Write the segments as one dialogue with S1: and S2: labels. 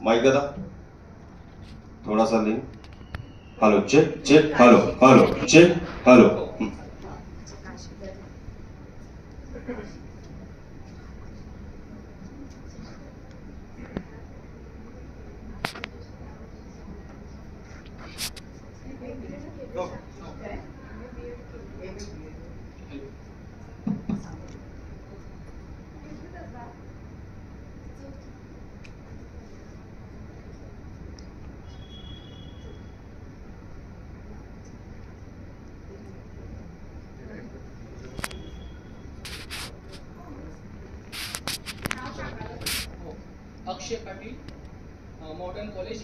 S1: Mic दादा थोड़ा सा link. Hello check check. Hello hello check. Hello.
S2: Akshay Patil, modern college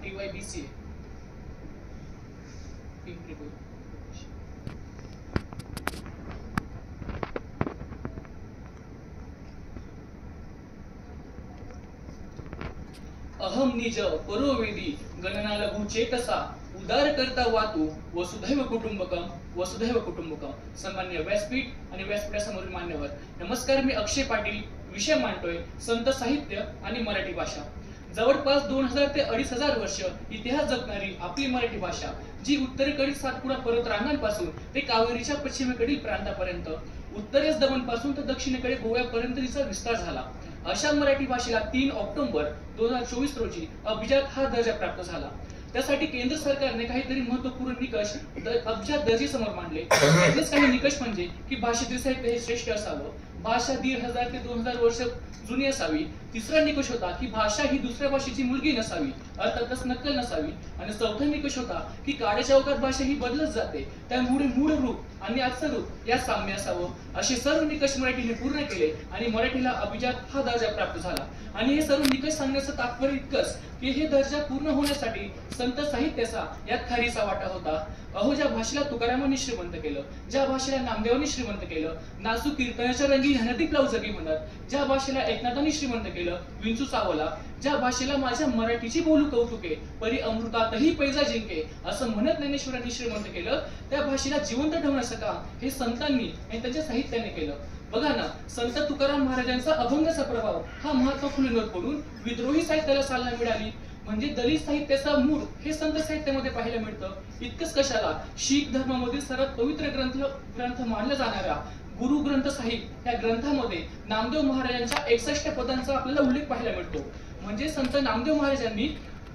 S2: TYBCA. अहम निज परोवेदी गणना लघु चेतसा उदार करता वातू वसुधैव कुटुंबकम वसुधैव कुटुंबकम. सन्माननीय व्यासपीठ आणि व्यासपीठासमोरील मान्यवर, नमस्कार. मी अक्षय पाटील. विषय मांडतोय संत साहित्य आणि मराठी भाषा. जवळपास 2000 ते 2500 वर्ष इतिहास जपणारी आपली मराठी भाषा, जी उत्तरेकडील सातपुडा पर्वत रांगांपासून ते कावेरीच्या पश्चिमेकडील प्रांतापर्यंत, उत्तरेस दमणपासून तर दक्षिणेकडे गोव्यापर्यंत तिचा विस्तार झाला. अशा मराठी भाषेला 3 ऑक्टोबर 2024 रोजी अभिजात हा दर्जा प्राप्त झाला. त्यासाठी केंद्र सरकारने काहीतरी महत्वपूर्ण निकष अभिजात दर्जेसमोर मांडले. त्यातलेच काही निकष म्हणजे की भाषेतील साहित्य हे श्रेष्ठ असावं, भाषा 1500 ते 2000 वर्ष जुनी असावी. तिसरा निकष होता की भाषा ही दुसऱ्या भाषेची मुलगी नसावी, अर्थातच नक्कल नसावी. आणि चौथा निकष होता की काळाच्या ओघात भाषा ही बदलत जाते, त्यामुळे मूळ रूप आणि आजचं रूप या साम्य असावं. असे सर्व निकष मराठीने पूर्ण केले आणि मराठीला अभिजात हा दर्जा प्राप्त झाला. आणि हे सर्व निकष सांगण्याचं तात्पर्य इतकंच की हे दर्जा पूर्ण होण्यासाठी संत साहित्याचा यात खारीचा वाटा होता. अहो, ज्या भाषेला तुकारामांनी श्रीमंत केलं, ज्या भाषेला नामदेवांनी श्रीमंत केलं, नासू कीर्तनाच्या रंगी हनदीप लावू जगी म्हणत, ज्या भाषेला एकनाथांनी श्रीमंत केलं, विंचू सावला, ज्या भाषेला माझ्या मराठीची बोलू कौतुके परी अमृतातही पैजा जिंके असं म्हणत ज्ञानेश्वरांनी श्रीमंत केलं, त्या भाषेला जिवंत ठेवण्याचं काम हे संतांनी आणि त्यांच्या साहित्याने केलं. बघा ना, संत तुकाराम महाराजांचा अभंगाचा प्रभाव हा महात्मा फुलेंवर पडून विद्रोही साहित्याला चालना मिळाली. म्हणजे दलित साहित्याचा मूळ हे संत साहित्यामध्ये पाहायला मिळतं. इतकंच कशाला, शीख धर्मामधील सर्वात पवित्र ग्रंथ मानला जाणारा गुरु ग्रंथ साहिब या ग्रंथामध्ये नामदेव महाराजांच्या 61 पदांचा आपल्याला उल्लेख पाहायला मिळतो. म्हणजे संत नामदेव महाराजांनी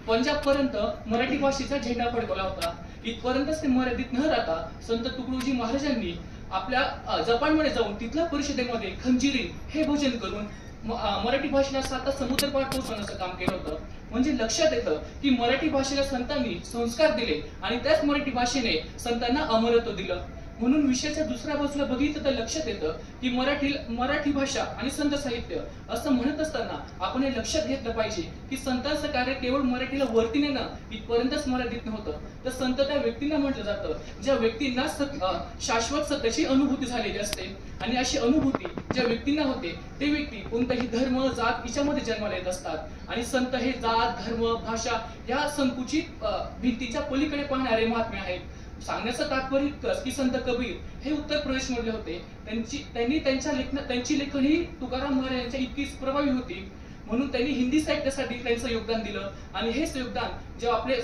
S2: पंजाब पर्यंत मराठी भाषेचा झेंडा फडकवला होता. इथपर्यंतच ते मर्यादित न राहता संत तुकडोजी महाराजांनी आपल्या जपानमध्ये जाऊन तिथल्या परिषदेमध्ये खंजिरी हे भजन करून मराठी भाषेला 7 समुद्र पार पोहोचवण्याचं काम केलं होतं. म्हणजे लक्षात येतं की मराठी भाषेला संतांनी संस्कार दिले आणि त्याच मराठी भाषेने संतांना अमरत्व दिलं. म्हणून विषयाच्या दुसऱ्या बाजूला बघितलं तर लक्षात येतं की मराठी भाषा आणि संत साहित्य असं म्हणत असताना आपण हे लक्षात घेतलं पाहिजे की संतांचं कार्य केवळ मराठीला वरती नेणं इथपर्यंतच मर्यादित नव्हतं, तर संत त्या व्यक्तींना म्हटलं जातं ज्या व्यक्तींना शाश्वत सत्याची अनुभूती झालेली असते. आणि अशी अनुभूती ज्या व्यक्तींना होते ते व्यक्ती कोणताही धर्म जात हिच्यामध्ये जन्माला येत असतात. आणि संत हे जात धर्म भाषा या संकुचित भिंतीच्या पलीकडे पाहणारे महात्मे आहेत. सांगण्याचं तात्पर्य इतकंच की संत कबीर हे उत्तर प्रदेश मधले होते. त्यांची लेखन ही तुकाराम महाराजांच्या इतकीच प्रभावी होती. म्हणून त्यांनी हिंदी साहित्यासाठी त्यांचं योगदान दिलं. आणि हेच योगदान जे आपले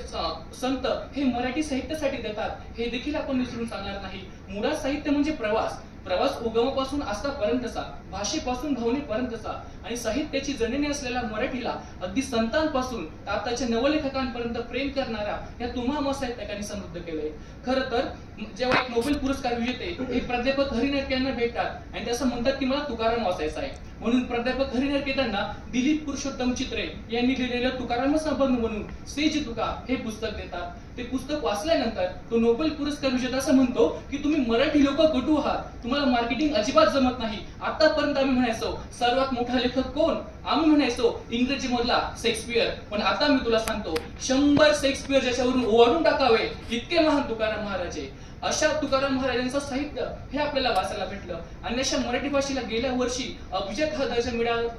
S2: संत हे मराठी साहित्यासाठी देतात हे देखील आपण विसरून चालणार नाही. मुळात साहित्य म्हणजे प्रवास उगमापासून आस्थापर्यंतचा, भाषेपासून भावनेपर्यंतचा आणि साहित्याची जननी असलेल्या मराठीला अगदी संतांपासून आताच्या नवलेखकांपर्यंत प्रेम करणाऱ्या या तुम्हा साहित्यकांनी समृद्ध केलंय. खरं तर जेव्हा एक नोबेल पुरस्कार विजेते हे प्राध्यापक हरिनाईक यांना भेटतात आणि असं म्हणतात की मला तुकाराम वाचायचा आहे, म्हणून प्राध्यापक हरिनाईक त्यांना दिलीप पुरुषोत्तम चित्रे यांनी लिहिलेलं तुकाराम संबंध म्हणून सेज तुका हे पुस्तक देतात. ते पुस्तक वाचल्यानंतर तो नोबेल पुरस्कार विजेता असं म्हणतो की तुम्ही मराठी लोक कटू आहात, तुम्हाला मार्केटिंग अजिबात जमत नाही. आतापर्यंत आम्ही म्हणायचो सर्वात मोठा लेखक कोण, आम्ही म्हणायचो इंग्रजी मधला शेक्सपियर, पण आता मी तुला सांगतो 100 शेक्सपियर ज्याच्यावरून ओवाळून टाकावे इतके महान तुकाराम महाराज आहे. अशा तुकाराम महाराजांचं साहित्य हे आपल्याला वाचायला भेटलं. आणि अशा मराठी भाषेला गेल्या वर्षी अभिजात हा दर्जा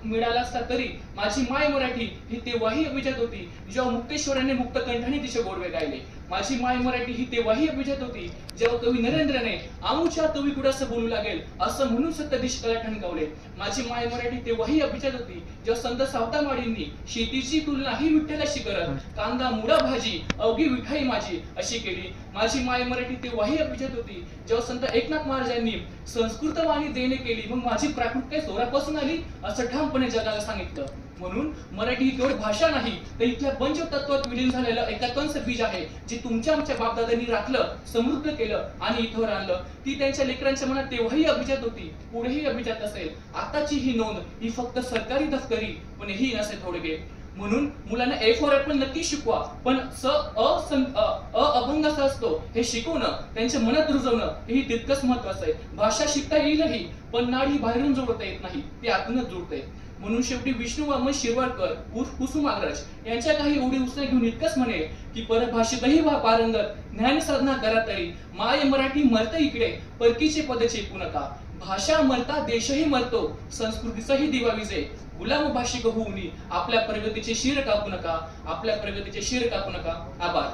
S2: मिळाला असता तरी माझी माय मराठी ही तेव्हाही अभिजात होती जेव्हा मुक्तेश्वराने मुक्त कंठाने तिचे गोडवे गायले. माझी माय मराठी ही तेव्हाही अभिजात होती जेव्हा कवी नरेंद्रने आमुच्या तवी कुडास बोलू लागेल असं म्हणून सत्यदिश कला ठणकावले. माझी माय मराठी तेव्हाही अभिजात होती जेव्हा संत सावतामाडींनी शेतीची तुलना ही विठ्ठलाशी करत कांदा मुळा भाजी अवघी विठाई माझी अशी केली. माझी माय मराठी तेव्हाही अभिजात होती जेव्हा संत एकनाथ महाराजांनी संस्कृत वाणी देणे केली मग माझी प्राकृत काही सोरापासून आली असं ठामपणे जगाला सांगितलं. म्हणून मराठी ही केवळ भाषा नाही तर इथल्या पंचतत्वात विलीन झालेलं एकात्मच बीज आहे जे तुमच्या आमच्या बापदादांनी राखलं समृद्ध केलं आणि इथवर आणलं. ती त्यांच्या लेकरांच्या मनात तेव्हाही अभिजात होती पुढेही अभिजात असेल. आताची ही नोंद ही फक्त सरकारी दफ्तरी पण ही नसे थोडके. म्हणून मुलांना ए फॉर ऍपल नक्की शिकवा पण अभंग असा असतो हे शिकवणं त्यांच्या मनात रुजवणं हेही तितकंच महत्वाचं आहे. भाषा शिकता येईलही पण नाड ही बाहेरून जोडता येत नाही ती आतूनच जुळते. म्हणून शेवटी विष्णू वामन शिरवाडकर उर्फ कुसुमाग्रज यांच्या काही ओढी उसने घेऊन इतकंच म्हणे की परभाषेतही व्हा पारंगत ज्ञान साधना करा तरी माय मराठी मरत इकडे परकीचे पद चेपू नका. भाषा मरता देशही मरतो संस्कृतीचाही दिवा विजे. गुलाम भाषिक होऊन आपल्या प्रगतीचे शिर कापू नका आपल्या प्रगतीचे शिर कापू नका. आभार.